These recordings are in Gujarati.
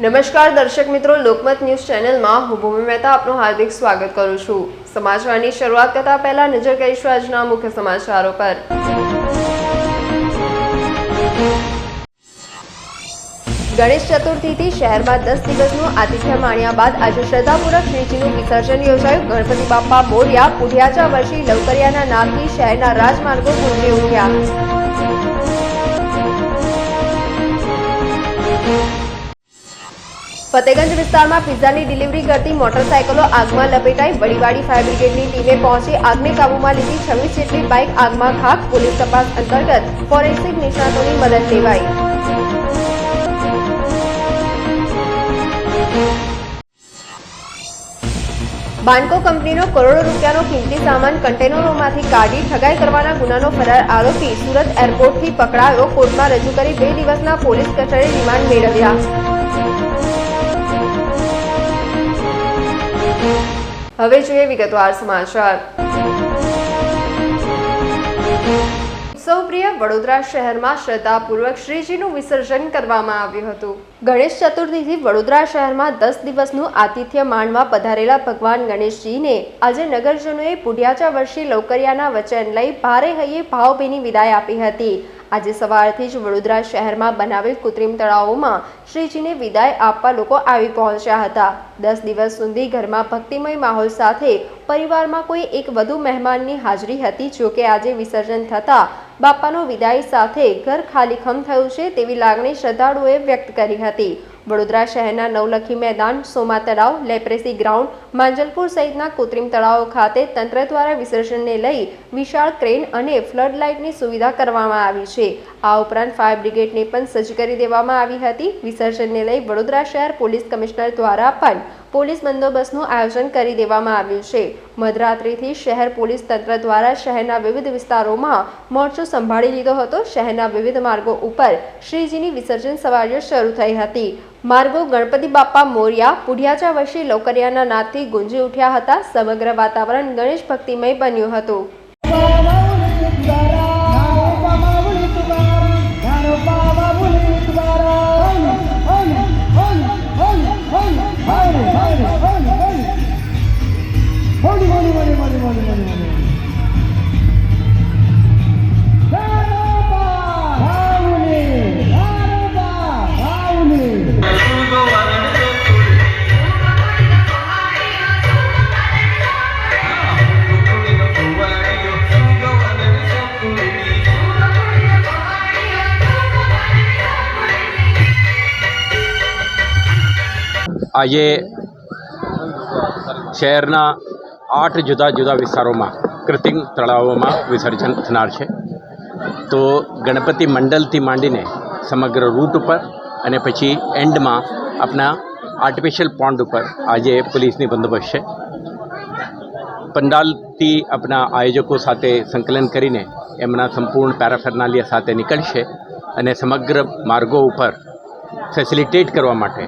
નમસ્કાર દર્શક મિત્રો, લોકમત ન્યૂઝ ચેનલમાં હું ભૂમિ મહેતા આપનું હાર્દિક સ્વાગત કરું છું। સમાચારની શરૂઆત કરતા પહેલા નજર કરીશું આજના મુખ્ય સમાચારો પર। ગણેશ ચતુર્થીથી શહેરમાં 10 દિવસનું આતિથ્ય માણ્યા બાદ આજે શ્રદ્ધાપૂર્વક શ્રીજીનું વિસર્જન યોજાયું। ગણપતિ બાપ્પા મોર્યા પુઢિયાચા વર્ષી લવકરિયાના નામથી શહેરના રાજમાર્ગો ગુંજી ઉઠ્યા। ફતેગંજ વિસ્તારમાં પિઝાની ડિલિવરી કરતી મોટરસાયકલો આગમાં લપેટાઈ। વડીવાડી ફાયર બ્રિગેડની ટીમે પહોંચી આગને કાબૂમાં લીધી। 26 જેટલી બાઇક આગમાં ખાખ। પોલીસ તપાસ અંતર્ગત ફોરેન્સિક નિષ્ણાતોની મદદ લેવાઈ। બાન્કો કંપનીનો કરોડો રૂપિયાનો કિંમતી સામાન કન્ટેનરોમાંથી કાઢી ઠગાઈ કરવાના ગુનાનો ફરાર આરોપી સુરત એરપોર્ટથી પકડાયો। કોર્ટમાં રજૂ કરી 2 દિવસના પોલીસ કસ્ટડી રિમાન્ડ મેળવ્યા। હવે જોઈએ વિગતવાર સમાચાર। ઉત્સવપ્રિય વડોદરા શહેરમાં શ્રદ્ધાપૂર્વક શ્રીજીનું વિસર્જન કરવામાં આવ્યું હતું। ગણેશ ચતુર્થીથી વડોદરા શહેરમાં 10 દિવસનું આતિથ્ય માણવા પધારેલા ભગવાન ગણેશજીને આજે નગરજનોએ પુઢિયાચા વર્ષી લવકરિયાના વચન લઈ ભારે હૈયે ભાવભીની વિદાય આપી હતી। આજે સવારથી જ વડોદરા શહેરમાં બનાવેલ કૃત્રિમ તળાવોમાં શ્રીજીને વિદાય આપવા લોકો આવી પહોંચ્યા હતા। 10 દિવસ સુધી ઘરમાં ભક્તિમય માહોલ સાથે પરિવારમાં કોઈ એક વધુ મહેમાનની હાજરી હતી। જોકે આજે વિસર્જન થતાં બાપાનો વિદાય સાથે ઘર ખાલીખમ થયું છે તેવી લાગણી શ્રદ્ધાળુઓએ વ્યક્ત કરી હતી। વડોદરા શહેરના નવલખી મેદાન, સોમા તળાવ, લેપ્રેસી ગ્રાઉન્ડ, માંજલપુર સહિતના કૃત્રિમ તળાવો ખાતે તંત્ર દ્વારા વિસર્જનને લઈ વિશાળ ક્રેન અને ફ્લડ લાઇટની સુવિધા કરવામાં આવી છે। આ ઉપરાંત ફાયર બ્રિગેડને પણ સજ્જ કરી દેવામાં આવી હતી। વિસર્જનને લઈ વડોદરા શહેર પોલીસ કમિશનર દ્વારા પણ પોલીસ બંદોબસ્તનું આયોજન કરી દેવામાં આવ્યું છે। મધરાત્રિથી શહેર પોલીસ તંત્ર દ્વારા શહેરના વિવિધ વિસ્તારોમાં મોરચો સંભાળી લીધો હતો। શહેરના વિવિધ માર્ગો ઉપર શ્રીજીની વિસર્જન સવારીઓ શરૂ થઈ હતી। માર્ગો ગણપતિ બાપ્પા મોર્યા પુઢિયાચા વર્ષી લવકરિયાના નાદથી ગુંજી ઉઠ્યા હતા। સમગ્ર વાતાવરણ ગણેશ ભક્તિમય બન્યું હતું। આજે શહેરના 8 જુદા જુદા વિસ્તારોમાં કૃત્રિમ તળાવોમાં વિસર્જન થનાર છે। તો ગણપતિ મંડળથી માંડીને સમગ્ર રૂટ ઉપર અને પછી એન્ડમાં આપણા આર્ટિફિશિયલ પોન્ડ ઉપર આજે પોલીસની બંદોબસ્ત છે। પંડાલથી આપણા આયોજકો સાથે સંકલન કરીને એમના સંપૂર્ણ પેરાફેર્નાલિયા સાથે નીકળશે અને સમગ્ર માર્ગો ઉપર ફેસિલિટેટ કરવા માટે,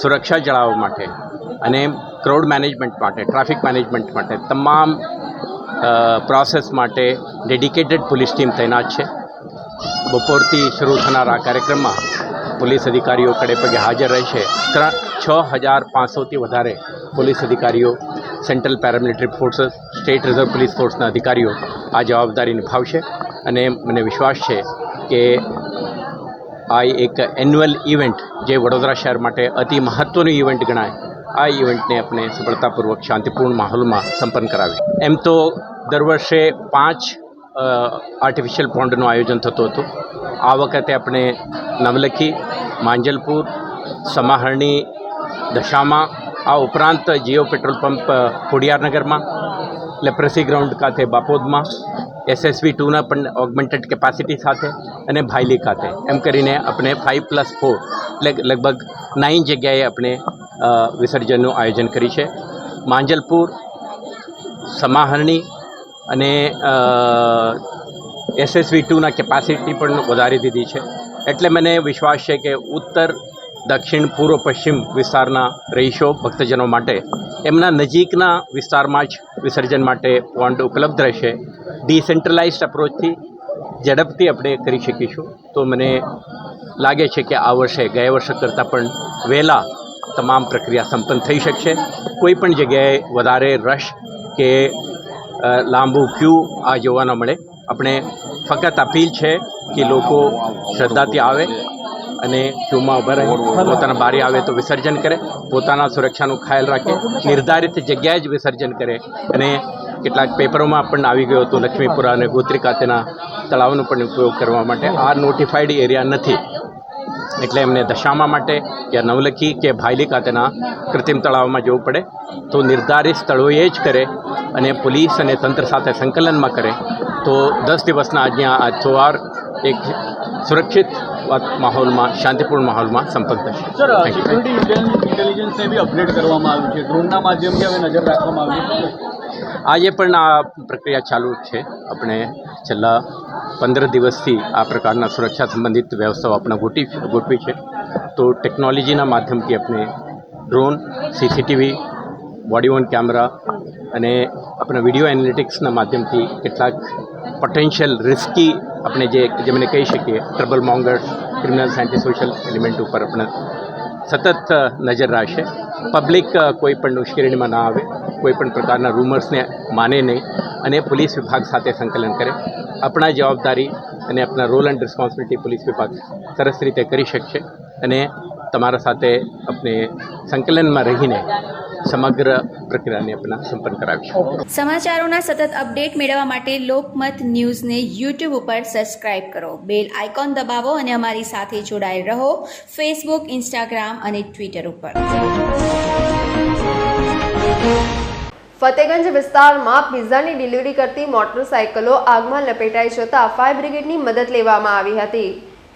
સુરક્ષા જાળવવા માટે અને ક્રાઉડ મેનેજમેન્ટ માટે, ટ્રાફિક મેનેજમેન્ટ માટે તમામ પ્રોસેસ માટે ડેડિકેટેડ પોલીસ ટીમ તૈનાત છે। બપોરથી શરૂ થનાર આ કાર્યક્રમમાં પોલીસ અધિકારીઓ કડે પગે હાજર રહેશે। 6500થી વધારે પોલીસ અધિકારીઓ, central paramilitary forces, state reserve police ફોર્સના અધિકારીઓ આ જવાબદારી નિભાવશે અને મને વિશ્વાસ છે કે આ એક એન્યુઅલ ઇવેન્ટ જે વડોદરા શહેર માટે અતિ મહત્ત્વનું ઇવેન્ટ ગણાય, આ ઇવેન્ટને આપણે સફળતાપૂર્વક શાંતિપૂર્ણ માહોલમાં સંપન્ન કરાવી। એમ તો દર વર્ષે 5 આર્ટિફિશિયલ પોન્ડનું આયોજન થતું હતું। આ વખતે આપણે નવલખી, માંજલપુર, સમાહરણી, દશામાં, આ ઉપરાંત જીઓ પેટ્રોલ પંપ ખોડિયારનગરમાં, લેપ્રેસી ગ્રાઉન્ડ ખાતે બાપોદમાં, SSV2ના પણ ઓગમેન્ટેડ કેપેસિટી સાથે અને ભાયલી ખાતે એમ કરીને આપણે 5+4 એટલે લગભગ 9 જગ્યાએ આપણે વિસર્જનનું આયોજન કરી છે। માંજલપુર, સમાહરણી અને SSV2ના કેપેસિટી પણ વધારી દીધી છે। એટલે મને વિશ્વાસ છે કે ઉત્તર, દક્ષિણ, પૂર્વ, પશ્ચિમ વિસ્તારના રહીશો, ભક્તજનો માટે એમના નજીકના વિસ્તારમાં જ વિસર્જન માટે પોન્ડ ઉપલબ્ધ રહેશે। ડિસેન્ટ્રલાઇઝડ અપ્રોચથી ઝડપથી આપણે કરી શકીશું. તો મને લાગે છે કે આ વર્ષે ગયા વર્ષ કરતાં પણ વહેલા તમામ પ્રક્રિયા સંપન્ન થઈ શકશે. કોઈ પણ જગ્યાએ વધારે રશ કે લાંબુ ક્યુ આ જોવા ન મળે. આપણે ફક્ત અપીલ છે કે લોકો શ્રદ્ધાથી આવે અને ક્યુમાં ઊભા રહે, પોતાના બારી આવે તો વિસર્જન કરે, પોતાના સુરક્ષાનો ખ્યાલ રાખે, નિર્ધારિત જગ્યાએ જ વિસર્જન કરે. અને કેટલાક પેપરોમાં પણ આવી ગયો હતો લક્ષ્મીપુરા અને ગોત્રી ખાતેના તળાવનો પણ ઉપયોગ કરવા માટે. આ નોટિફાઈડ એરિયા નથી, એટલે એમને દશામા માટે કે નવલખી કે ભાયલી ખાતેના કૃત્રિમ તળાવમાં જવું પડે. તો નિર્ધારિત સ્થળોએ જ કરે અને પોલીસ અને તંત્ર સાથે સંકલનમાં કરે તો 10 દિવસના આજના આ તહેવાર એક સુરક્ષિત માહોલમાં, શાંતિપૂર્ણ માહોલમાં સંપન્ન થશે. સર, સિક્યુરિટી ઇન્ટેલિજન્સને બી અપગ્રેડ કરવામાં આવ્યું છે. ડ્રોનના માધ્યમથી હવે નજર રાખવામાં આવી છે. આજે પણ આ પ્રક્રિયા ચાલુ છે. આપણે છેલ્લા 15 દિવસથી આ પ્રકારના સુરક્ષા સંબંધિત વ્યવસ્થાઓ આપણે ગોઠવી છે. તો ટેકનોલોજીના માધ્યમથી આપણે drone, CCTV, body on camera અને આપણા વિડીયો એનાલિટિક્સના માધ્યમથી કેટલાક પોટેન્શિયલ રિસ્કી આપણે જેમને કહી શકીએ trouble mongers, criminals, anti social element ઉપર આપણે સતત નજર રાખશે. પબ્લિક કોઈ પણ મુશ્કેલીમાં ના આવે, કોઈ પણ પ્રકારના રૂમર્સને માને નહીં અને પોલીસ વિભાગ સાથે સંકલન કરે. આપણા જવાબદારી અને આપણા રોલ એન્ડ રિસ્પોન્સિબિલિટી પોલીસ વિભાગ સરસ રીતે કરી શકશે અને તમારા સાથે આપણે સંકલનમાં રહીને સમગ્ર પ્રક્રિયાને આપણા સંપન્ન કરાવીશું. સમાચારોના સતત અપડેટ મેળવવા માટે લોકમત ન્યૂઝને યુટ્યુબ ઉપર સબસ્ક્રાઇબ કરો, બેલ આઇકોન દબાવો અને અમારી સાથે જોડાયેલ રહો ફેસબુક, ઇન્સ્ટાગ્રામ અને ટ્વિટર ઉપર. ફતેગંજ વિસ્તારમાં પિઝાની ડિલિવરી કરતી મોટરસાઇકલો આગમાં લપેટાઈ જતા ફાયર બ્રિગેડની મદદ લેવામાં આવી હતી.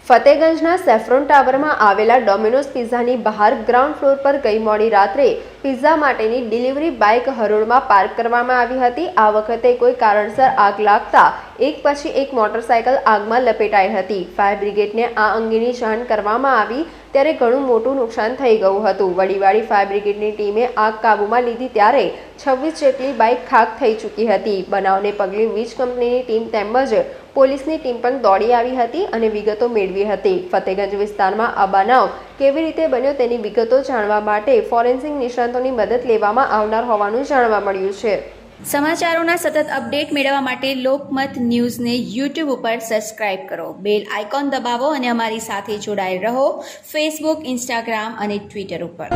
ફતેગંજના સેફ્રોન ટાવરમાં આવેલા ડોમિનોઝ પિઝાની બહાર ગ્રાઉન્ડ ફ્લોર પર ગઈ મોડી રાત્રે પિઝા માટેની ડિલિવરી બાઇક હરોળમાં પાર્ક કરવામાં આવી હતી. આ વખતે કોઈ કારણસર આગ લાગતા એક પછી એક મોટરસાઇકલ આગમાં લપેટાઈ હતી. ફાયર બ્રિગેડને આ અંગેની જાણ કરવામાં આવી ત્યારે ઘણું મોટું નુકસાન થઈ ગયું હતું. વડીવાડી ફાયર બ્રિગેડની ટીમે આગ કાબૂમાં લીધી ત્યારે 26 જેટલી બાઇક ખાક થઈ ચૂકી હતી. બનાવને પગલે વીજ કંપનીની ટીમ તેમજ પોલીસની ટીમ પણ દોડી આવી હતી અને વિગતો મેળવી હતી. ફતેગંજ વિસ્તારમાં આ બનાવ કેવી રીતે બન્યો તેની વિગતો જાણવા માટે ફોરેન્સિક નિષ્ણાતોની મદદ લેવામાં આવનાર હોવાનું જાણવા મળ્યું છે. સમાચારોના સતત અપડેટ મેળવવા માટે લોકમત ન્યૂઝને યુટ્યુબ ઉપર સબસ્ક્રાઇબ કરો, બેલ આઇકોન દબાવો અને અમારી સાથે જોડાયેલ રહો ફેસબુક, ઇન્સ્ટાગ્રામ અને ટ્વિટર ઉપર.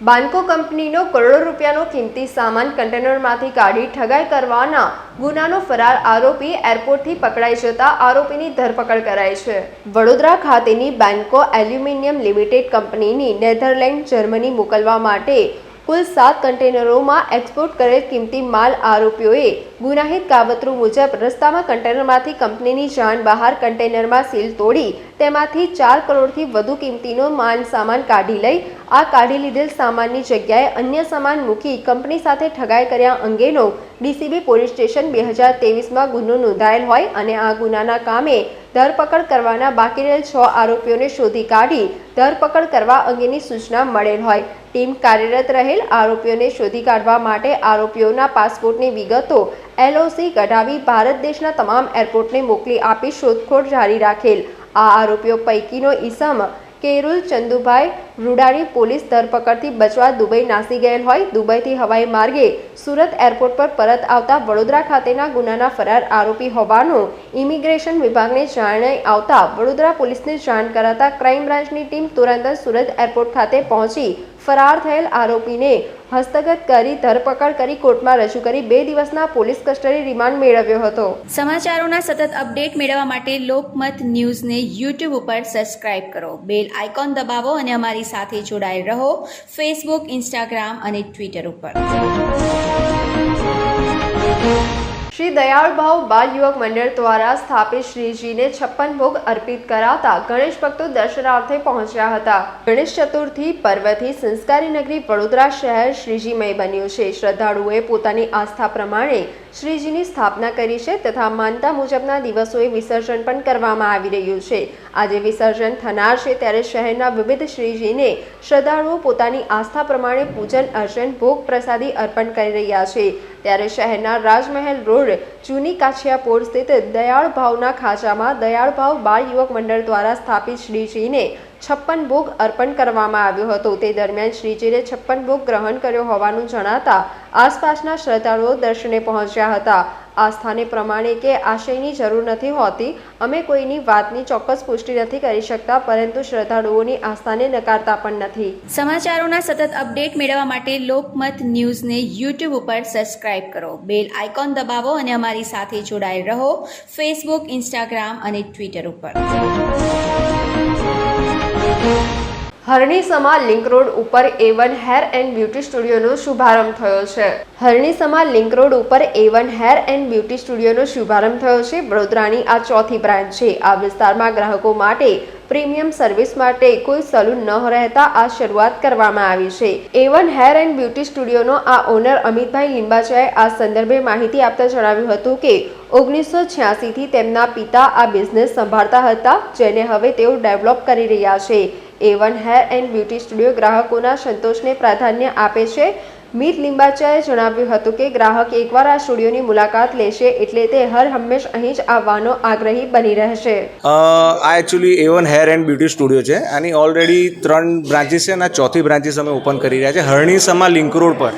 બાન્કો કંપનીનો કરોડો રૂપિયાનો કિંમતી સામાન કન્ટેનરમાંથી કાઢી ઠગાઈ કરવાના ગુનાનો ફરાર આરોપી એરપોર્ટથી પકડાઈ જતા આરોપીની ધરપકડ કરાઈ છે. વડોદરા ખાતેની બાન્કો એલ્યુમિનિયમ લિમિટેડ કંપનીની નેધરલેન્ડ, જર્મની મોકલવા માટે કુલ 7 કન્ટેનરોમાં એક્સપોર્ટ કરેલ કિંમતી માલ આરોપીઓએ ગુનાહિત કાવતરું મુજબ રસ્તામાં કન્ટેનરમાંથી કંપનીની જાણ બહાર કન્ટેનરમાં સીલ તોડી તેમાંથી 4 કરોડથી વધુ કિંમતીનો માલ સામાન કાઢી લઈ આ કાઢી લીધેલ સામાનની જગ્યાએ અન્ય સામાન મૂકી કંપની સાથે ઠગાઈ કર્યા અંગેનો ડીસીબી પોલીસ સ્ટેશન 2023માં ગુનો નોંધાયેલ હોય અને આ ગુનાના કામે ધરપકડ કરવાના બાકી રહેલ 6 આરોપીઓને શોધી કાઢી ધરપકડ કરવા અંગેની સૂચના મળેલ હોય. ટીમ કાર્યરત રહેલ આરોપીઓને શોધી કાઢવા માટે આરોપીઓના પાસપોર્ટની વિગતો LOC કઢાવી ભારત દેશના તમામ એરપોર્ટને મોકલી આપી શોધખોળ જારી રાખેલ. આ આરોપીઓ પૈકીનો ઈસમ કેરુલ ચંદુભાઈ રૂડાણી પોલીસ ધરપકડથી બચવા દુબઈ નાસી ગયેલ હોય. દુબઈથી હવાઈ માર્ગે સુરત એરપોર્ટ પર પરત આવતા વડોદરા ખાતેના ગુનાના ફરાર આરોપી હોવાનું ઇમિગ્રેશન વિભાગને જાણ આવતા વડોદરા પોલીસને જાણ કરાતા ક્રાઇમ બ્રાન્ચની ટીમ તુરંત સુરત એરપોર્ટ ખાતે પહોંચી ફરાર થયેલ આરોપીને હસ્તગત કરી ધરપકડ કરી કોર્ટમાં રજૂ કરી 2 દિવસના પોલીસ કસ્ટડી રિમાન્ડ મેળવ્યો હતો. સમાચારોના સતત અપડેટ મેળવવા માટે લોકમત ન્યૂઝને યુટ્યુબ ઉપર સબસ્ક્રાઇબ કરો, બેલ આઇકોન દબાવો અને અમારી સાથે જોડાયેલ રહો ફેસબુક, ઇન્સ્ટાગ્રામ અને ટ્વિટર ઉપર. શ્રી દયાળ ભાવ બાલ યુવક મંડળ દ્વારા સ્થાપિત શ્રીજીને 56 ભોગ અર્પિત કરાતા ગણેશ ભક્તો દર્શનાર્થે પહોંચ્યા હતા. ગણેશ ચતુર્થી પર્વથી સંસ્કારી નગરી વડોદરા શહેર શ્રીજીમય બન્યું છે. શ્રદ્ધાળુઓએ પોતાની આસ્થા પ્રમાણે શ્રીજીની સ્થાપના કરી છે તથા માનતા મુજબના દિવસોએ વિસર્જન પણ કરવામાં આવી રહ્યું છે. આજે વિસર્જન થનાર છે ત્યારે શહેરના વિવિધ શ્રીજીને શ્રદ્ધાળુઓ પોતાની આસ્થા પ્રમાણે પૂજન અર્ચન ભોગ પ્રસાદી અર્પણ કરી રહ્યા છે. ત્યારે શહેરના રાજમહેલ રોડ જૂની કાછિયાપોર સ્થિત દયાળ ભાવના ખાંચામાં દયાળ ભાવ બાળ યુવક મંડળ દ્વારા સ્થાપિત શ્રીજીને 56 ભોગ અર્પણ કરવામાં આવ્યો હતો. તે દરમિયાન શ્રીજીએ 56 ભોગ ગ્રહણ કર્યો હોવાનું જણાતા આસપાસના શ્રદ્ધાળુઓ દર્શને પહોંચ્યા હતા. આસ્થાને પ્રમાણે કે આશયની જરૂર નથી હોતી. અમે કોઈની વાતની ચોક્કસ પુષ્ટિ નથી કરી શકતા, પરંતુ શ્રદ્ધાળુઓની આસ્થાને નકારતા પણ નથી. સમાચારોના સતત અપડેટ મેળવવા માટે લોકમત ન્યૂઝને યુટ્યુબ ઉપર સબસ્ક્રાઇબ કરો, બેલ આઇકોન દબાવો અને અમારી સાથે જોડાયેલ રહો ફેસબુક, ઇન્સ્ટાગ્રામ અને ટ્વિટર ઉપર. હરણીસમા લિંક રોડ ઉપર A1 હેર એન્ડ બ્યુટી સ્ટુડિયોનો શુભારંભ થયો છે. હરણીસમા લિંક રોડ ઉપર A1 હેર એન્ડ બ્યુટી સ્ટુડિયોનો શુભારંભ થયો છે. વડોદરાની આ ચોથી બ્રાન્ચ છે. આ વિસ્તારમાં ગ્રાહકો માટે પ્રીમિયમ સર્વિસ માટે કોઈ સલૂન ન રહેતા આ શરૂઆત કરવામાં આવી છે. A1 હેર એન્ડ બ્યુટી સ્ટુડિયોનો આ ઓનર અમિતભાઈ લિંબાચાએ આ સંદર્ભે માહિતી આપતા જણાવ્યું હતું કે 1986થી તેમના પિતા આ બિઝનેસ સંભાળતા હતા, જેને હવે તેઓ ડેવલપ કરી રહ્યા છે. A1 hair and beauty studio ગ્રાહકોના સંતોષને પ્રાધાન્ય આપે છે. મીત લિંબાચાએ જણાવ્યું હતું કે ગ્રાહક એકવાર આ સ્ટુડિયોની મુલાકાત લેશે એટલે તે હર હંમેશ અહીં જ આવવાનો આગ્રહી બની રહેશે. આ actually A1 hair and beauty studio છે. આની ઓલરેડી 3 બ્રાન્ચીસ છે અને આ ચોથી બ્રાન્ચીસ અમે ઓપન કરી રહ્યા છે હરણીસમા લિંક રોડ પર.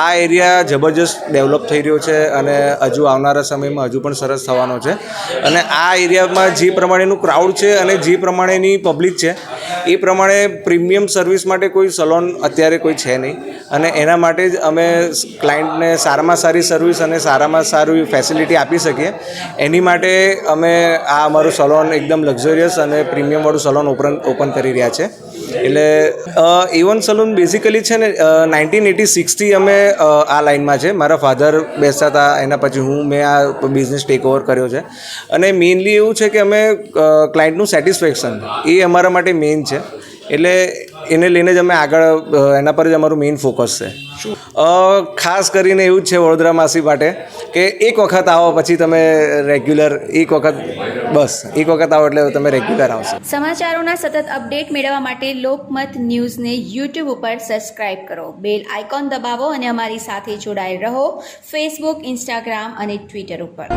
આ એરિયા જબરજસ્ત ડેવલપ થઈ રહ્યો છે અને હજુ આવનારા સમયમાં હજુ પણ સરસ થવાનો છે. અને આ એરિયામાં જે પ્રમાણેનું ક્રાઉડ છે અને જે પ્રમાણેની પબ્લિક છે એ પ્રમાણે પ્રીમિયમ સર્વિસ માટે કોઈ સલોન અત્યારે કોઈ છે નહીં, અને એના માટે જ અમે ક્લાયન્ટને સારામાં સારી સર્વિસ અને સારામાં સારી ફેસિલિટી આપી શકીએ. એની માટે અમે આ અમારું સલોન એકદમ લક્ઝરિયસ અને પ્રીમિયમવાળું સલોન ઓપન કરી રહ્યા છે. એટલે A1 સલૂન બેઝિકલી છે ને 1986થી અમે આ લાઇનમાં છે. મારા ફાધર બેસતા હતા, એના પછી મેં આ બિઝનેસ ટેક ઓવર કર્યો છે. અને મેઇનલી એવું છે કે અમે ક્લાયન્ટનું સેટિસ્ફેક્શન એ અમારા માટે મેઇન છે. એટલે એને લઈને જ અમે આગળ એના પર જ અમારું મેઇન ફોકસ છે. ખાસ કરીને એવું જ છે વડોદરાવાસી માટે કે એક વખત આવો પછી તમે રેગ્યુલર એક વખત આવો એટલે તમે રેગ્યુલર આવશો. સમાચારોના સતત અપડેટ મેળવવા માટે લોકમત ન્યૂઝને યુટ્યુબ ઉપર સબસ્ક્રાઇબ કરો, બેલ આઇકોન દબાવો અને અમારી સાથે જોડાયેલ રહો ફેસબુક, ઇન્સ્ટાગ્રામ અને ટ્વિટર ઉપર.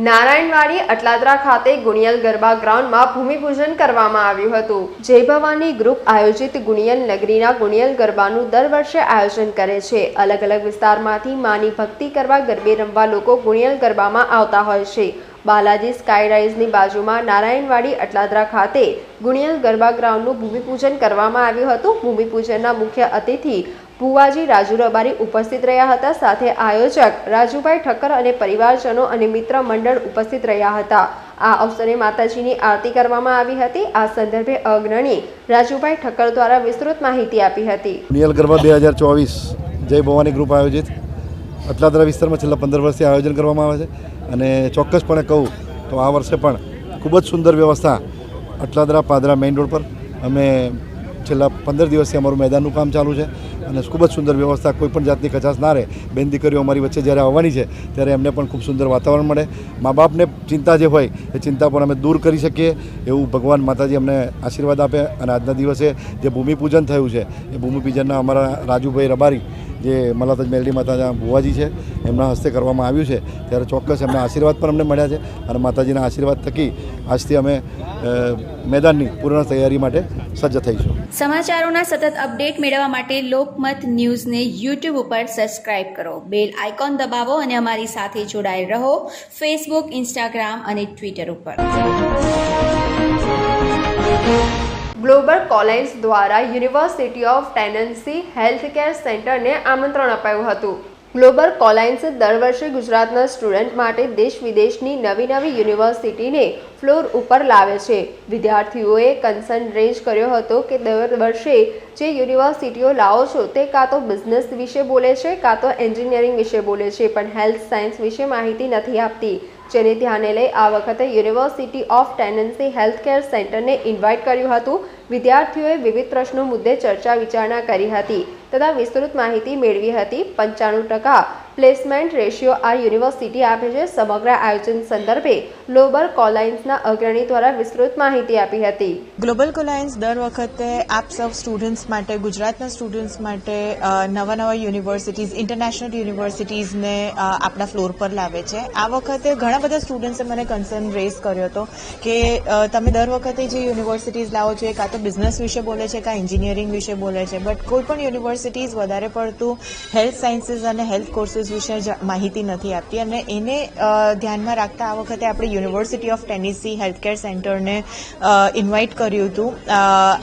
નારાયણવાડી અટલાદરા ખાતે ગુણિયલ ગરબા ગ્રાઉન્ડમાં ભૂમિપૂજન કરવામાં આવ્યું હતું. જય ભવાની ગ્રુપ આયોજિત ગુણિયલ નગરીના ગુણિયલ ગરબાનું દર વર્ષે આયોજન કરે છે. અલગ અલગ વિસ્તારમાંથી માની ભક્તિ કરવા ગરબે રમવા લોકો ગુણિયલ ગરબામાં આવતા હોય છે. બાલાજી સ્કાયરાઇઝની બાજુમાં નારાયણવાડી અટલાદરા ખાતે ગુણિયલ ગરબા ગ્રાઉન્ડનું ભૂમિપૂજન કરવામાં આવ્યું હતું. ભૂમિપૂજનના મુખ્ય અતિથિ ભુવાજી રાજુ રબારી ઉપસ્થિત રહ્યા હતા. સાથે આયોજક રાજુભાઈ ઠક્કર અને પરિવારજનો અને મિત્ર મંડળ ઉપસ્થિત રહ્યા હતા. આ અવસરે માતાજીની આરતી કરવામાં આવી હતી. આ સંદર્ભે અગ્રણી રાજુભાઈ ઠક્કર દ્વારા વિસ્તૃત માહિતી આપી હતી. ગુણિયલ ગરબા 2024 જય ભવાની ગ્રુપ આયોજિત અટલાદરા વિસ્તારમાં છેલ્લા 15 વર્ષથી આયોજન કરવામાં આવે છે. અને ચોક્કસપણે કહું તો આ વર્ષે પણ ખૂબ જ સુંદર વ્યવસ્થા અટલાદરા પાદરા મેઇન રોડ પર અમે છેલ્લા 15 દિવસથી અમારું મેદાનનું કામ ચાલુ છે અને ખૂબ જ સુંદર વ્યવસ્થા, કોઈ પણ જાતની કચાશ ના રહે. બેન દીકરીઓ અમારી વચ્ચે જ્યારે આવવાની છે ત્યારે એમને પણ ખૂબ સુંદર વાતાવરણ મળે. મા બાપને ચિંતા જે હોય એ ચિંતા પણ અમે દૂર કરી શકીએ એવું ભગવાન માતાજી અમને આશીર્વાદ આપે. અને આજના દિવસે જે ભૂમિપૂજન થયું છે એ ભૂમિપૂજનના અમારા રાજુભાઈ રબારી જે મલાતજ મેલડી માતાના ભુવાજી છે એમના હસ્તે કરવામાં આવ્યું છે. ત્યારે ચોક્કસ એમના આશીર્વાદ પણ અમને મળ્યા છે અને માતાજીના આશીર્વાદ થકી આજથી અમે મેદાનની પૂર્ણ તૈયારી માટે સજ્જ થઈશું. સમાચારોના સતત અપડેટ મેળવવા માટે લોકમત ન્યૂઝને યુટ્યુબ ઉપર સબસ્ક્રાઇબ કરો, બેલ આઇકોન દબાવો અને અમારી સાથે જોડાયેલ રહો ફેસબુક, ઇન્સ્ટાગ્રામ અને ટ્વિટર ઉપર. ગ્લોબલ કોલાઇન્સ દ્વારા યુનિવર્સિટી ઓફ ટેનન્સી હેલ્થકેર સેન્ટરને આમંત્રણ અપાયું હતું. ગ્લોબલ કોલાઇન્સ દર વર્ષે ગુજરાતના સ્ટુડન્ટ માટે દેશ વિદેશની નવી યુનિવર્સિટીને ફ્લોર ઉપર લાવે છે. વિદ્યાર્થીઓએ કન્સર્ન રેઝ કર્યો હતો કે દર વર્ષે જે યુનિવર્સિટીઓ લાવો છો તે કાં તો બિઝનેસ વિશે બોલે છે કાં તો એન્જિનિયરિંગ વિશે બોલે છે, પણ હેલ્થ સાયન્સ વિશે માહિતી નથી આપતી. જેને ધ્યાને લઈ આ વખતે યુનિવર્સિટી ઓફ ટેનન્સી હેલ્થકેર સેન્ટરને ઇન્વાઇટ કર્યું હતું. વિદ્યાર્થીઓએ વિવિધ પ્રશ્નો મુદ્દે ચર્ચા વિચારણા કરી હતી તથા વિસ્તૃત માહિતી મેળવી હતી. 95% પ્લેસમેન્ટ રેશિયો આ યુનિવર્સિટી આપે છે. સમગ્ર આયોજન સંદર્ભે ગ્લોબલ કોલાયન્સના અગ્રણી દ્વારા વિસ્તૃત માહિતી આપી હતી. ગ્લોબલ કોલાયન્સ દર વખતે આપ સૌ સ્ટુડન્ટ્સ માટે, ગુજરાતના સ્ટુડન્ટ્સ માટે નવા યુનિવર્સિટીઝ, ઇન્ટરનેશનલ યુનિવર્સિટીઝને આપણા ફ્લોર પર લાવે છે. આ વખતે ઘણા બધા સ્ટુડન્ટ્સે મને કન્સર્ન રેઝ કર્યો હતો કે તમે દર વખતે જે યુનિવર્સિટીઝ લાવો છો એ કાં તો બિઝનેસ વિશે બોલે છે કાં એન્જિનિયરિંગ વિશે બોલે છે, બટ કોઈ પણ યુનિવર્સિટીઝ વધારે પડતું હેલ્થ સાયન્સીસ અને હેલ્થ કોર્સીસ વિશે માહિતી નથી આપતી. અને એને ધ્યાનમાં રાખતા આ વખતે આપણે યુનિવર્સિટી ઓફ ટેનેસી હેલ્થકેર સેન્ટરને ઇન્વાઇટ કર્યું હતું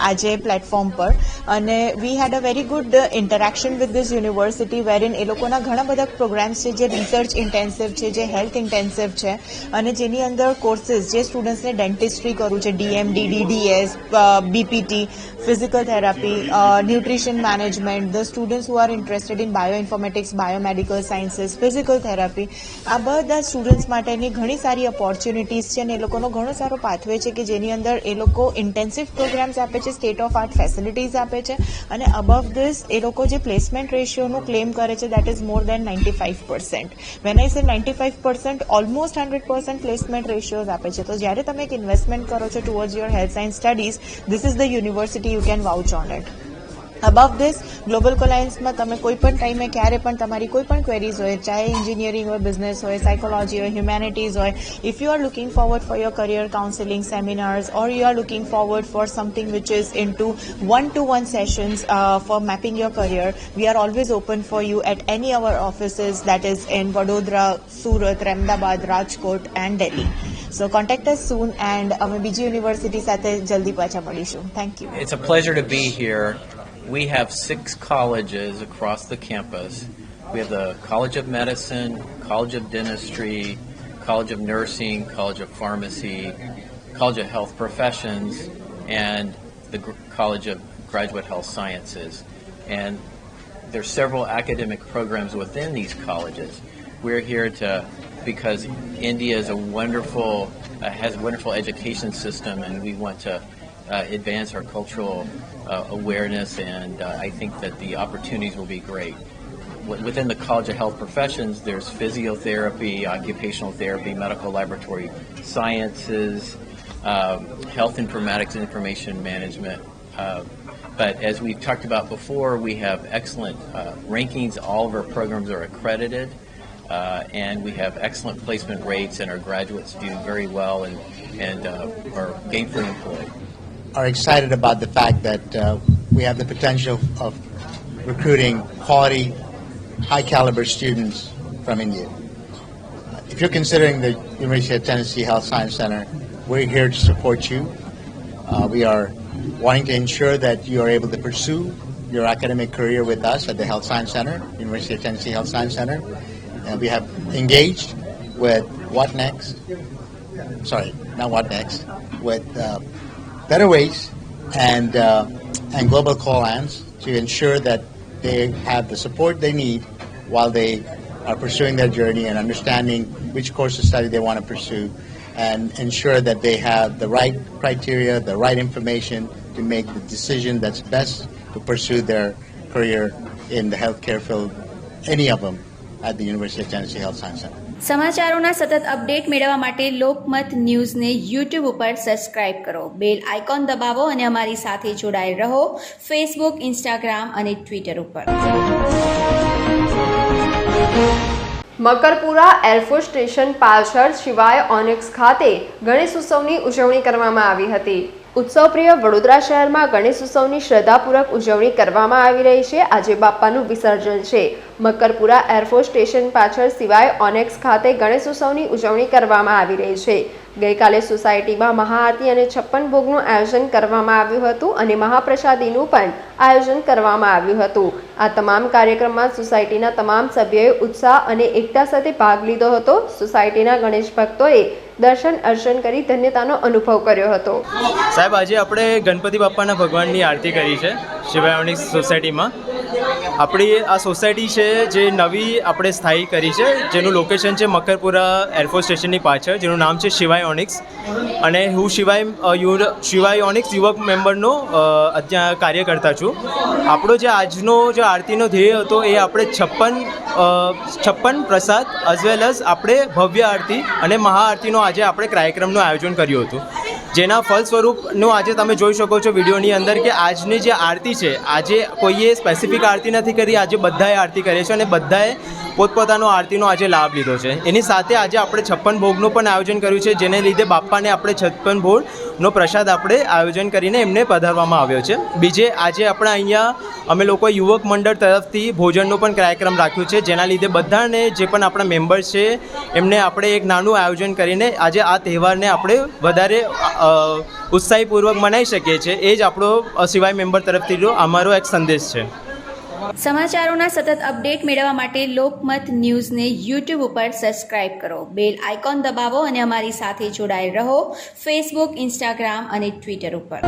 આજે પ્લેટફોર્મ પર. અને we had a very good interaction with this university વેરીન એ લોકોના ઘણા બધા પ્રોગ્રામ્સ છે જે રિસર્ચ ઇન્ટેન્સિવ છે, જે હેલ્થ ઇન્ટેન્સિવ છે અને જેની અંદર કોર્સીસ જે સ્ટુડન્ટ્સને ડેન્ટિસ્ટ્રી કરવું છે, DMD, DDS, BPT, physical therapy, nutrition management, the students who are interested in bioinformatics, biomedical sciences, physical therapy, આ બધા સ્ટુડન્ટ્સ માટેની ઘણી સારી ઓપોર્ચ્યુનિટીઝ છે અને એ લોકોનો ઘણો સારો પાથવે છે કે જેની અંદર એ લોકો ઇન્ટેન્સિવ પ્રોગ્રામ્સ આપે છે, સ્ટેટ ઓફ આર્ટ ફેસિલિટીઝ આપે છે અને અબવ ધીસ એ લોકો જે પ્લેસમેન્ટ રેશિયોનું ક્લેમ કરે છે that is more than 95%. When I say 95%, almost 100% placement રેશિયોઝ આપે છે. તો જ્યારે તમે એક ઇન્વેસ્ટમેન્ટ કરો છો towards your health science studies, this is the university you can vouch on it. Above this global કોલાયન્સમાં તમે કોઈ પણ ટાઈમે ક્યારે પણ તમારી કોઈ પણ ક્વેરીઝ હોય, ચાહે એન્જિનિયરિંગ હોય, બિઝનેસ હોય, સાયકોલોજી હોય, હ્યુમેનિટીઝ હોય, if you are looking forward for your career counselling seminars or you are looking forward four something which is into one-to-one sessions for mapping your career, we are always open for you at any of our offices, that is in Vadodara, Surat, Ahmedabad, Rajkot and Delhi. So contact us soon and અમે બીજી યુનિવર્સિટી સાથે જલ્દી પાછા મળીશું. Thank you. It's a pleasure to be here. We have 6 colleges across the campus. We have the College of Medicine, College of Dentistry, College of Nursing, College of Pharmacy, College of Health Professions, and the College of Graduate Health Sciences. And there's several academic programs within these colleges. We're here because India is has a wonderful education system, and we want to advance our cultural awareness, and I think that the opportunities will be great. Within the College of Health Professions, there's physiotherapy, occupational therapy, medical laboratory sciences, health informatics and information management. But as we've talked about before, we have excellent rankings. All of our programs are accredited, and we have excellent placement rates, and our graduates do very well and are gainfully employed. Are excited about the fact that we have the potential of recruiting quality, high caliber students from India. If you're considering the University of Tennessee Health Science Center, we're here to support you. We are wanting to ensure that you are able to pursue your academic career with us at the Health Science Center, University of Tennessee Health Science Center. And we have engaged with What Next, with Better Ways and Global Coalliance to ensure that they have the support they need while they are pursuing their journey and understanding which course of study they want to pursue, and ensure that they have the right criteria, the right information to make the decision that's best to pursue their career in the healthcare field, any of them, at the University of Tennessee Health Science Center. સમાચારોના સતત અપડેટ મેળવવા માટે લોકમત ન્યૂઝને યુટ્યુબ ઉપર સબસ્ક્રાઇબ કરો, બેલ આઇકોન દબાવો અને અમારી સાથે જોડાયેલ રહો ફેસબુક, ઇન્સ્ટાગ્રામ અને ટ્વિટર ઉપર. મકરપુરા એરફોર્સ સ્ટેશન પાછળ શિવાય ઓનિક્સ ખાતે ગણેશ ઉત્સવની ઉજવણી કરવામાં આવી હતી. ઉત્સવપ્રિય વડોદરા શહેરમાં ગણેશ ઉત્સવની શ્રદ્ધાપૂર્વક ઉજવણી કરવામાં આવી રહી છે. આજે બાપ્પાનું વિસર્જન છે. મકરપુરા એરફોર્સ સ્ટેશન પાછળ શિવાય ઓનેક્સ ખાતે ગણેશ ઉત્સવની ઉજવણી કરવામાં આવી રહી છે. ગઈકાલે સોસાયટીમાં મહાઆરતી અને 56 ભોગનું આયોજન કરવામાં આવ્યું હતું અને મહાપ્રસાદીનું પણ આયોજન કરવામાં આવ્યું હતું. આ તમામ કાર્યક્રમમાં સોસાયટીના તમામ સભ્યોએ ઉત્સાહ અને એકતા સાથે ભાગ લીધો હતો. સોસાયટીના ગણેશ ભક્તોએ દર્શન અર્ચન કરી ધન્યતાનો અનુભવ કર્યો હતો. સાહેબ, આજે આપણે ગણપતિ બાપાના ભગવાનની આરતી કરી છે શિવાયોનિક્સ સોસાયટીમાં. આપણી આ સોસાયટી છે જે નવી આપણે સ્થાયી કરી છે, જેનું લોકેશન છે મકરપુરા એરફોર્સ સ્ટેશનની પાછળ, જેનું નામ છે શિવાયોનિક્સ. અને હું શિવાયોનિક્સ યુવક મેમ્બરનો અત્યારે કાર્યકર્તા છું. આપણો જે આજનો જે આરતીનો ધ્યેય હતો એ આપણે 56 પ્રસાદ એઝ વેલ એઝ આપણે ભવ્ય આરતી અને મહાઆરતીનો આજે આપણે કાર્યક્રમનું આયોજન કર્યું હતું, જેના ફળ સ્વરૂપનું આજે તમે જોઈ શકો છો વિડીયોની અંદર કે આજની જે આરતી છે, આજે કોઈએ સ્પેસિફિક આરતી નથી કરી, આજે બધાએ આરતી કરી છે અને બધાએ પોતપોતાનો આરતીનો આજે લાભ લીધો છે. એની સાથે આજે આપણે 56 ભોગનું પણ આયોજન કર્યું છે, જેને લીધે બાપાને આપણે 56 ભોગનો પ્રસાદ આપણે આયોજન કરીને એમને પધારવામાં આવ્યો છે. બીજે આજે આપણે અહીંયા અમે લોકો યુવક મંડળ તરફથી ભોજનનો પણ કાર્યક્રમ રાખ્યો છે, જેના લીધે બધાને જે પણ આપણા મેમ્બર્સ છે એમને આપણે એક નાનું આયોજન કરીને આજે આ તહેવારને આપણે વધારે ઉત્સાહીપૂર્વક મનાવી શકીએ છીએ. એ જ આપણો સિવાય મેમ્બર તરફથી અમારો એક સંદેશ છે. સમાચારોના સતત અપડેટ મેળવવા માટે લોકમત ન્યૂઝને યુટ્યુબ ઉપર સબસ્ક્રાઇબ કરો, બેલ આઇકોન દબાવો અને અમારી સાથે જોડાયેલ રહો ફેસબુક, ઇન્સ્ટાગ્રામ અને ટ્વિટર ઉપર.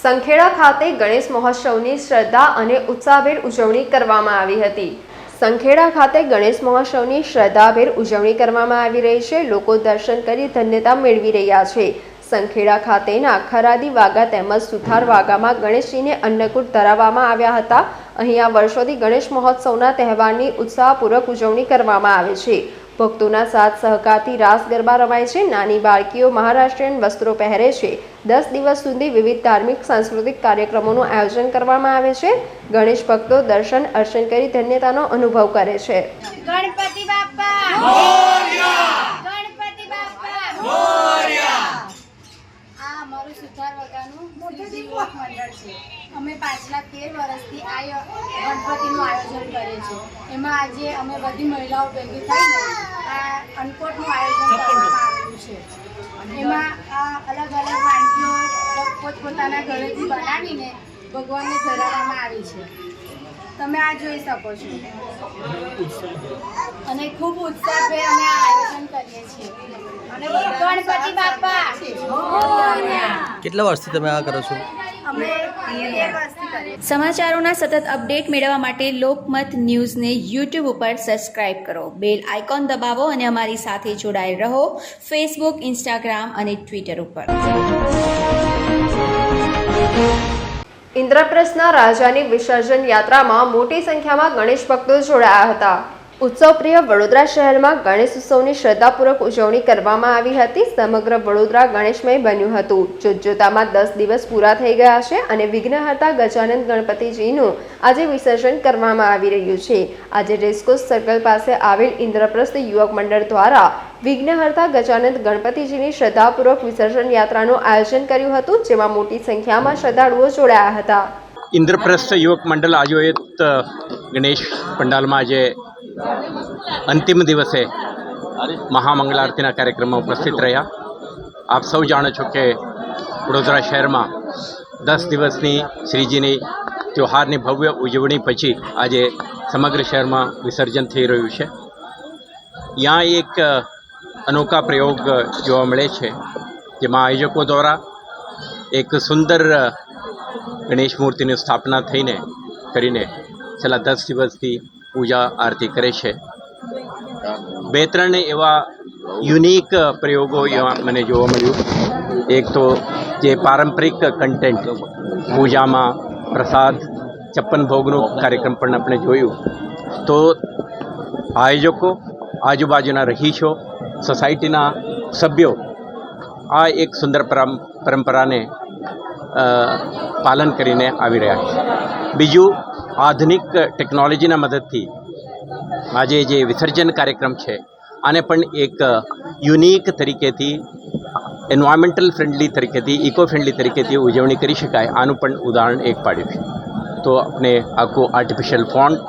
સંખેડા ખાતે ગણેશ મહોત્સવની શ્રદ્ધા અને ઉત્સાહભેર ઉજવણી કરવામાં આવી હતી. સંખેડા ખાતે ગણેશ મહોત્સવની શ્રદ્ધાભેર ઉજવણી કરવામાં આવી રહી છે. લોકો દર્શન કરી ધન્યતા મેળવી રહ્યા છે. સંખેડા ખાતેના ખરાદી વાગા તેમજ સુથાર વાગામાં ગણેશજીને અન્નકૂટ ધરાવવામાં આવ્યા હતા. અહીંયા વર્ષોથી ગણેશ મહોત્સવના તહેવારની ઉત્સાહપૂર્વક ઉજવણી કરવામાં આવે છે. ભક્તોના સાથ સહકારથી રાસ ગરબા રમાય છે. નાની બાળકીઓ મહારાષ્ટ્રીયન વસ્ત્રો પહેરે છે. 10 દિવસ સુધી વિવિધ ધાર્મિક સાંસ્કૃતિક કાર્યક્રમોનું આયોજન કરવામાં આવે છે. ગણેશ ભક્તો દર્શન અર્ચન કરી ધન્યતાનો અનુભવ કરે છે. ગણપતિ બાપ્પા મોરયા! ગણપતિ બાપ્પા મોરયા! આ અમારું સુથાર વગાનું મોટી યુવક મંડળ છે. અમે પાછલા 13 વર્ષથી આ ગણપતિનું આયોજન કરીએ છીએ. એમાં આજે અમે બધી મહિલાઓ ભેગી થઈને આ અન્નકૂટનું આયોજન કરવામાં આવેલું છે. એમાં આ અલગ અલગ વાનગીઓ પોતપોતાના ઘરેથી બનાવીને ભગવાનને ધરાવવામાં આવી છે. તમે આ જોઈ શકો છો અને ખૂબ ઉત્સાહભેર અમે આ આયોજન કરીએ છીએ. અને ગણપતિ બાપ્પા કેટલા વર્ષથી તમે આ કરો છો? અમે 13 વર્ષથી કરીએ. સમાચારોના સતત અપડેટ મેળવવા માટે લોકમત ન્યૂઝને યુટ્યુબ ઉપર સબસ્ક્રાઇબ કરો, બેલ આઇકોન દબાવો અને અમારી સાથે જોડાયેલ રહો ફેસબુક, ઇન્સ્ટાગ્રામ અને ટ્વિટર ઉપર. ઇન્દ્રપ્રસ્થના રાજાની વિસર્જન યાત્રામાં મોટી સંખ્યામાં ગણેશ ભક્તો જોડાયા હતા. ઉત્સવપ્રિય વડોદરા શહેરમાં ગણેશ ઉત્સવની શ્રદ્ધાપૂર્વક ઉજવણી કરવામાં આવી હતી. સમગ્ર વડોદરા ગણેશમય બન્યું હતું. જોતજોતામાં 10 દિવસ પૂરા થઈ ગયા છે અને વિઘ્નહર્તા ગજાનંદ ગણપતિજીનું આજે વિસર્જન કરવામાં આવી રહ્યું છે. આજે રેસકોર્સ સર્કલ પાસે આવેલ ઇન્દ્રપ્રસ્થ યુવક મંડળ દ્વારા વિઘ્નહર્તા ગજાનંદ ગણપતિજીની શ્રદ્ધાપૂર્વક વિસર્જન યાત્રાનું આયોજન કર્યું હતું, જેમાં મોટી સંખ્યામાં શ્રદ્ધાળુઓ જોડાયા હતા. ઇન્દ્રપ્રસ્થ યુવક મંડળ આયોજિત ગણેશ પંડાલમાં આજે અંતિમ દિવસે મહામંગલારતીના કાર્યક્રમમાં ઉપસ્થિત રહ્યા. આપ સૌ જાણો છો કે વડોદરા શહેરમાં 10 દિવસની શ્રીજીની ત્યોહારની ભવ્ય ઉજવણી પછી આજે સમગ્ર શહેરમાં વિસર્જન થઈ રહ્યું છે. यहाँ एक अनोखा प्रयोग જોવા મળે છે, જેમાં આયોજકો દ્વારા એક સુંદર ગણેશ મૂર્તિની સ્થાપના કરીને છેલ્લા 10 દિવસથી પૂજા આરતી કરે છે. 2-3 એવા યુનિક પ્રયોગો મને જોવા મળ્યું. એક તો જે પારંપરિક કન્ટેન્ટ પૂજામાં પ્રસાદ 56 ભોગનો કાર્યક્રમ પણ આપણે જોયું. તો આયોજકો, આજુબાજુના રહીશો, સોસાયટીના સભ્યો આ એક સુંદર પરંપરાને પાલન કરીને આવી રહ્યા છે. બીજું, આધુનિક ટેકનોલોજીના મદદથી આજે જે વિસર્જન કાર્યક્રમ છે આને પણ એક યુનિક તરીકેથી, એન્વાયરમેન્ટલ ફ્રેન્ડલી તરીકેથી, ઇકો ફ્રેન્ડલી તરીકેથી ઉજવણી કરી શકાય, આનું પણ ઉદાહરણ એક પાડ્યું છે. તો આપણે આખું આર્ટિફિશિયલ ફોન્ટ,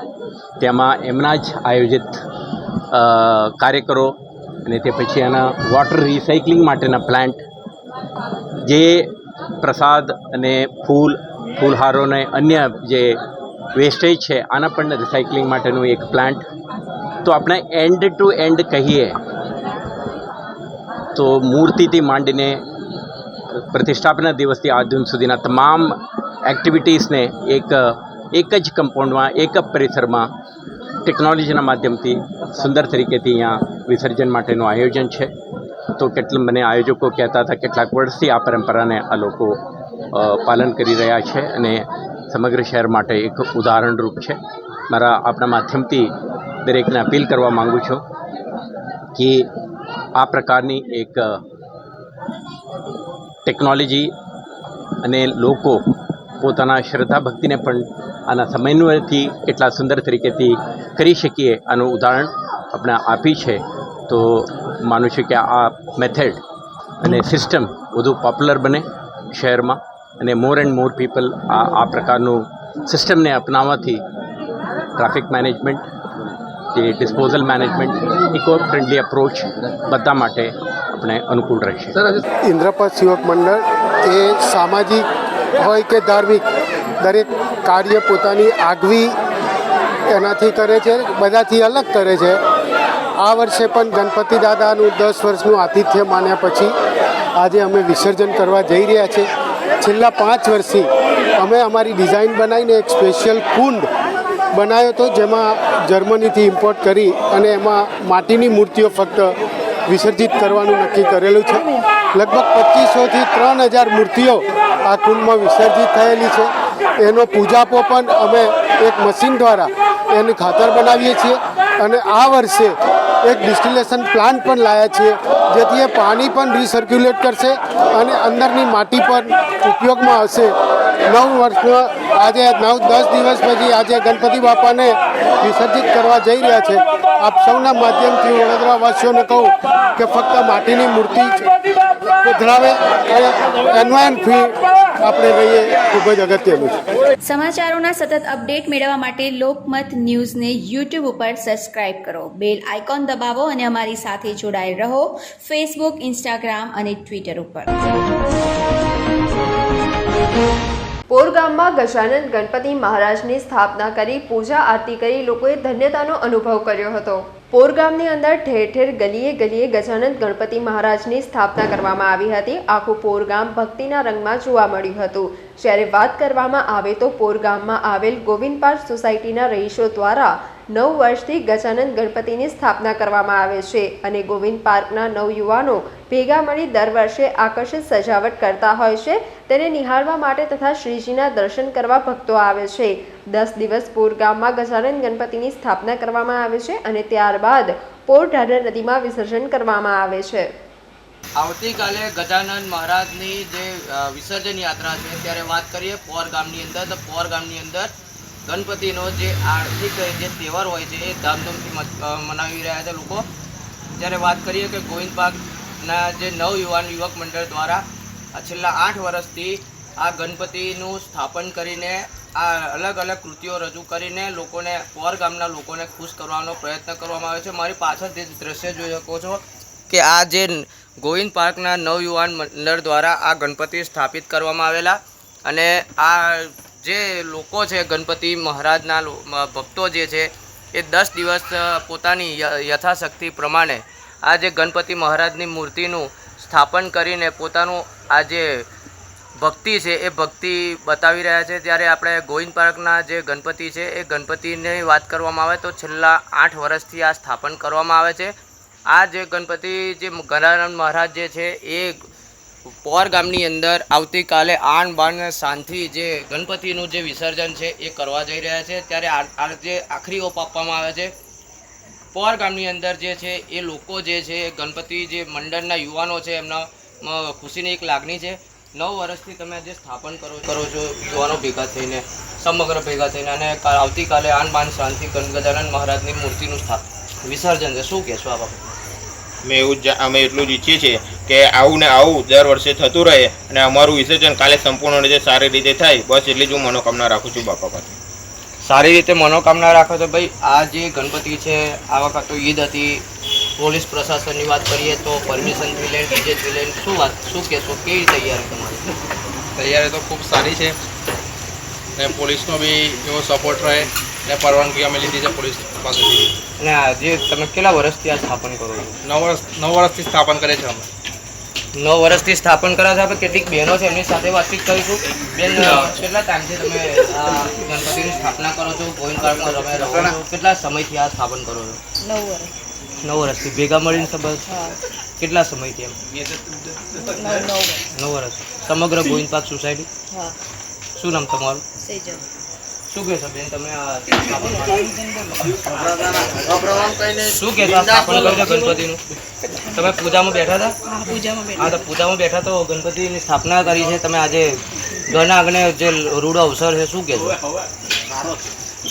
તેમાં એમના જ આયોજિત કાર્યકરો અને તે પછી એના વોટર રિસાયકલિંગ માટેના પ્લાન્ટ, જે પ્રસાદ અને ફૂલહારોને અન્ય જે વેસ્ટેજ છે આના પણ રિસાયકલિંગ માટેનું એક પ્લાન્ટ. તો આપણે એન્ડ ટુ એન્ડ કહીએ તો મૂર્તિથી માંડીને પ્રતિષ્ઠાપના દિવસથી આજ દિન સુધીના તમામ એક્ટિવિટીઝને એક જ કમ્પાઉન્ડમાં, એક જ પરિસરમાં ટેકનોલોજીના માધ્યમથી સુંદર તરીકેથી અહીંયા વિસર્જન માટેનું આયોજન છે. તો મને આયોજકો કહેતા હતા કેટલાક વર્ષથી આ પરંપરાને આ લોકો પાલન કરી રહ્યા છે અને સમગ્ર શહેર માટે એક ઉદાહરણરૂપ છે. મારા આપણા માધ્યમથી દરેકને અપીલ કરવા માગું છું કે આ પ્રકારની એક ટેકનોલોજી અને લોકો પોતાના શ્રદ્ધા ભક્તિને પણ આના સમન્વયથી કેટલા સુંદર તરીકેથી કરી શકીએ આનું ઉદાહરણ આપણે આપી છે. તો માનું છું કે આ મેથડ અને સિસ્ટમ વધુ પોપ્યુલર બને શહેરમાં અને મોર એન્ડ મોર પીપલ આ પ્રકારનું સિસ્ટમને અપનાવવાથી ટ્રાફિક મેનેજમેન્ટ, જે disposal management, eco friendly approach બધા માટે આપણે અનુકૂળ રહેશે. ઇન્દ્રપથ સેવક મંડળ એ સામાજિક હોય કે ધાર્મિક દરેક કાર્ય પોતાની આગવી એનાથી કરે છે, બધાથી અલગ કરે છે. આ વર્ષે પણ ગણપતિ દાદાનું 10 વર્ષનું આતિથ્ય માન્યા પછી આજે અમે વિસર્જન કરવા જઈ રહ્યા છીએ. છેલ્લા 5 વર્ષથી અમે અમારી ડિઝાઇન બનાવીને એક સ્પેશિયલ કુંડ બનાવ્યો હતો, જેમાં જર્મનીથી ઇમ્પોર્ટ કરી અને એમાં માટીની મૂર્તિઓ ફક્ત વિસર્જિત કરવાનું નક્કી કરેલું છે. લગભગ 2500થી 3000 મૂર્તિઓ આ કુંડમાં વિસર્જિત થયેલી છે. એનો પૂજાપો પણ અમે એક મશીન દ્વારા એનું ખાતર બનાવીએ છીએ અને આ વર્ષે એક ડિસ્ટિલેશન પ્લાન્ટ પણ લાવ્યા છીએ, જેથી એ પાણી પણ રિસર્ક્યુલેટ કરશે અને અંદરની માટી પણ ઉપયોગમાં આવશે. 9 વર્ષમાં આજે 10 દિવસ પછી આજે ગણપતિ બાપાને વિસર્જિત કરવા જઈ રહ્યા છે. આપ સૌના માધ્યમથી વડોદરાવાસીઓને કહું કે ફક્ત માટીની મૂર્તિ પધરાવે અને એન્વાયરમેન્ટ ફ્રી આપણે રહીએ, ખૂબ જ અગત્યનું છે. સમાચારોના સતત અપડેટ મેળવવા માટે લોકમત ન્યૂઝને યુટ્યુબ ઉપર સબસ્ક્રાઇબ કરો, બેલ આઇકોન દબાવો અને અમારી સાથે જોડાયેલ રહો ફેસબુક, ઇન્સ્ટાગ્રામ અને ટ્વિટર ઉપર. પોર ગામમાં ગજાનંદ ગણપતિ મહારાજની સ્થાપના કરી પૂજા આરતી કરી લોકોએ ધન્યતાનો અનુભવ કર્યો હતો. પોર ગામની અંદર ઠેર ઠેર ગલીએ ગલીએ ગજાનંદ ગણપતિ મહારાજની સ્થાપના કરવામાં આવી હતી. આખું પોર ગામ ભક્તિના રંગમાં જોવા મળ્યું હતું. જ્યારે વાત કરવામાં આવે તો પોર ગામમાં આવેલ ગોવિંદ પાર્ક સોસાયટીના રહીશો દ્વારા 9 વર્ષથી ગજાનંદ ગણપતિની સ્થાપના કરવામાં આવે છે અને ગોવિંદ પાર્કના નવયુવાનો ભેગા મળી દર વર્ષે આકર્ષિત સજાવટ કરતા હોય છે. તેને નિહાળવા માટે તથા શ્રીજીના દર્શન કરવા ભક્તો આવે છે. 10 દિવસ પોર ગામમાં ગજાનંદ ગણપતિની સ્થાપના કરવામાં આવે છે અને ત્યારબાદ પોર ઢાઢર નદીમાં વિસર્જન કરવામાં આવે છે. આવતીકાલે ગજાનંદ મહારાજની જે વિસર્જન યાત્રા છે ત્યારે વાત કરીએ પોર ગામની અંદર, તો પોર ગામની અંદર ગણપતિનો જે આર્થિક જે તહેવાર હોય છે એ ધામધૂમથી મનાવી રહ્યા છે લોકો. જ્યારે વાત કરીએ કે ગોવિંદ પાર્કના જે યુવક મંડળ દ્વારા છેલ્લા 8 વર્ષથી આ ગણપતિનું સ્થાપન કરીને આ અલગ અલગ કૃતિઓ રજૂ કરીને લોકોને, પોર ગામના લોકોને ખુશ કરવાનો પ્રયત્ન કરવામાં આવે છે. મારી પાછળ જે દ્રશ્ય જોઈ શકો છો કે આ જે ગોવિંદ પાર્કના નવયુવાન મંડળ દ્વારા આ ગણપતિ સ્થાપિત કરવામાં આવેલા અને આ જે લોકો છે ગણપતિ મહારાજના ભક્તો જે છે એ 10 દિવસ પોતાની યથાશક્તિ પ્રમાણે આ જે ગણપતિ મહારાજની મૂર્તિનું સ્થાપન કરીને પોતાનું આ જે ભક્તિ છે એ ભક્તિ બતાવી રહ્યા છે. ત્યારે આપણે ગોવિંદ પાર્કના જે ગણપતિ છે એ ગણપતિની વાત કરવામાં આવે તો છેલ્લા 8 વર્ષથી આ સ્થાપન કરવામાં આવે છે. આ જે ગણપતિ જે ગજાનંદ મહારાજ જે છે એ પોર ગામની અંદર આવતીકાલે આન બાન શાનથી જે ગણપતિનું જે વિસર્જન છે એ કરવા જઈ રહ્યા છે. ત્યારે આજે આખરી ઓપ આપવામાં આવે છે. પોર ગામની અંદર જે છે એ લોકો જે છે ગણપતિ જે મંડળના યુવાનો છે એમના ખુશીની એક લાગણી છે. 9 વર્ષથી તમે જે સ્થાપન કરો છો યુવાનો ભેગા થઈને, સમગ્ર ભેગા થઈને, અને આવતીકાલે આન બાન શાનથી ગજાનંદ મહારાજની મૂર્તિનું વિસર્જન છે. શું કહેશો આ બાબતે? અમે એટલું જ ઈચ્છીએ છીએ કે આવું ને આવું દર વર્ષે થતું રહે અને અમારું વિસર્જન કાલે સંપૂર્ણ રીતે સારી રીતે થાય, બસ એટલી જ હું મનોકામના રાખું છું બાપા પાસે. સારી રીતે મનોકામના રાખો તો ભાઈ આ જે ગણપતિ છે આ વખત તો ઈદ હતી પોલીસ પ્રશાસનની વાત કરીએ તો પરમિશનથી લઈને ડીજેથી લઈને શું કહેશો, કેવી તૈયારી તમારી? તૈયારી તો ખૂબ સારી છે ને પોલીસનો બી એવો સપોર્ટ રહે ને પરવાનગી અમે લીધી છે પોલીસ પાસેથી. અને આ જે તમે કેટલા વર્ષથી આ સ્થાપન કરો છો? 9 વર્ષથી સ્થાપન કરે છે અમે. 9 વર્ષથી સ્થાપન કર્યા છે. આપણે કેટલીક બહેનો છે એમની સાથે વાતચીત કરીશું. બેન, કેટલા ટાઈમથી તમે આ ગણપતિની સ્થાપના કરો છો? ગોવિંદ પાર્કમાં તમે રહો છો, કેટલા સમયથી આ સ્થાપન કરો છો? 9 વર્ષ. 9 વર્ષથી ભેગા મળીને સંબંધ કેટલા સમયથી એમ? 9 વર્ષ. સમગ્ર ગોવિંદ પાર્ક સોસાયટી. શું નામ તમારું? સેજલ. શું કહેશો બેન તમે આ શું કહેશો આ સ્થાપન કર્યું ગણપતિનું? તમે પૂજામાં બેઠા હતા? હા, તો પૂજામાં બેઠા તો ગણપતિની સ્થાપના કરી છે તમે. આજે ઘરના આંગણે જે રૂડો અવસર છે, શું કહેશો?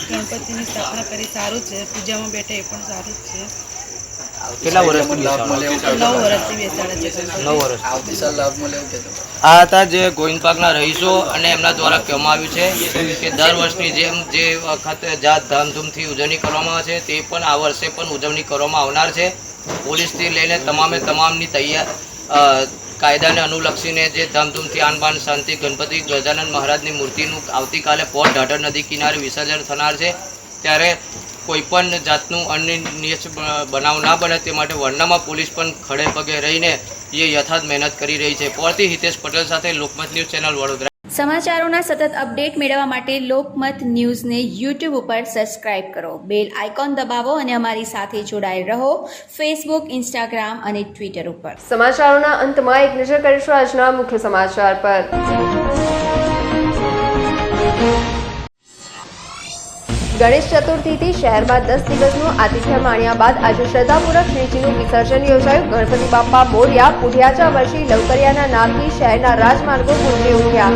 ગણપતિની સ્થાપના કરી સારું છે, પૂજામાં બેઠે એ પણ સારું જ છે. કેટલા વર્ષથી 9 વર્ષથી બેસાડે છે. 9 વર્ષ. આ હતા જે ગોવિંદ પાર્કના રહીશો અને એમના દ્વારા કહેવામાં આવ્યું છે કે દર વર્ષની જેમ જે વખતે જાત ધામધૂમથી ઉજવણી કરવામાં આવે છે તે પણ આ વર્ષે પણ ઉજવણી કરવામાં આવનાર છે. પોલીસથી લઈને તમામની કાયદાને અનુલક્ષીને જે ધામધૂમથી આન બાન શાંતિ ગણપતિ ગજાનન મહારાજની મૂર્તિનું આવતીકાલે પોર ઢાઢર નદી કિનારે વિસર્જન થનાર છે. ત્યારે કોઈપણ જાતનું અનિચ્છનીય બનાવ ના બને તે માટે વરનામાં પોલીસ પણ ખડે પગે રહીને એ યથાર્થ મહેનત કરી રહી છે. પોરથી હિતેશ પટેલ સાથે લોકમત ન્યૂઝ ચેનલ વડોદરા. સમાચારોના સતત અપડેટ મેળવવા માટે લોકમત ન્યૂઝને યુટ્યુબ ઉપર સબસ્ક્રાઇબ કરો, બેલ આઇકોન દબાવો અને અમારી સાથે જોડાયેલ રહો ફેસબુક, ઇન્સ્ટાગ્રામ અને ટ્વિટર ઉપર. સમાચારોના અંતમાં એક નજર કરીશું આજના મુખ્ય સમાચાર પર. ગણેશ ચતુર્થીથી શહેરમાં 10 દિવસનું આતિથ્ય માણ્યા બાદ આજે શ્રદ્ધાપૂર્વક શ્રીજીનું વિસર્જન યોજાયું. ગણપતિ બાપ્પા મોર્યા પુઢિયાચા વર્ષી લવકરિયાના નાદથી શહેરના રાજમાર્ગો ગુંજી ઉઠ્યા.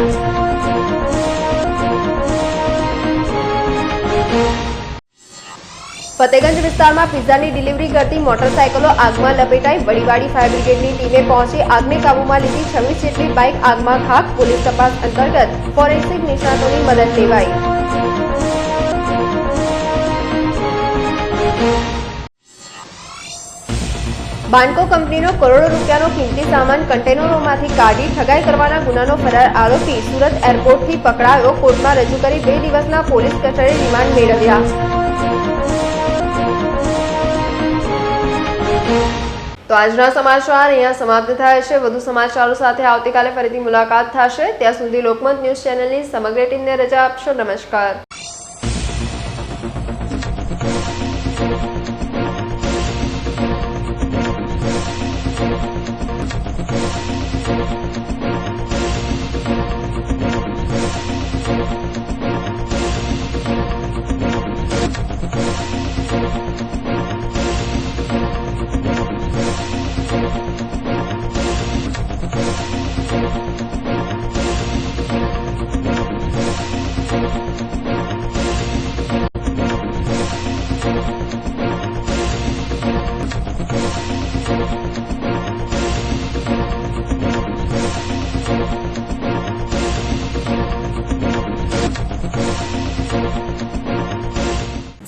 ફતેગંજ વિસ્તારમાં પિઝાની ડિલિવરી કરતી મોટરસાયકલો આગમાં લપેટાઈ. વડીવાડી ફાયર બ્રિગેડની ટીમે પહોંચી આગને કાબૂમાં લીધી. 26 જેટલી બાઇક આગમાં ખાક. પોલીસ તપાસ અંતર્ગત ફોરેન્સિક નિષ્ણાતોની મદદ લેવાઈ. બાન્કો કંપનીનો કરોડો રૂપિયાનો કિંમતી સામાન કન્ટેનરોમાંથી કાઢી ઠગાઈ કરવાના ગુનાનો ફરાર આરોપી સુરત એરપોર્ટથી પકડાયો. કોર્ટમાં રજૂ કરી 2 દિવસના પોલીસ કસ્ટડી રિમાન્ડ મેળવ્યા. તો આજના સમાચાર અહીંયા સમાપ્ત થાય છે. વધુ સમાચારો સાથે આવતીકાલે ફરીથી મુલાકાત થશે. ત્યાં સુધી લોકમત ન્યૂઝ ચેનલની સમગ્ર ટીમને રજા આપશો. નમસ્કાર.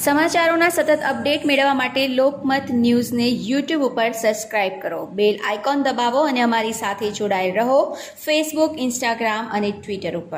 સમાચારોના સતત અપડેટ મેળવવા માટે લોકમત ન્યૂઝને યુટ્યુબ ઉપર સબસ્ક્રાઇબ કરો, બેલ આઇકોન દબાવો અને અમારી સાથે જોડાયેલ રહો ફેસબુક, ઇન્સ્ટાગ્રામ અને ટ્વિટર ઉપર.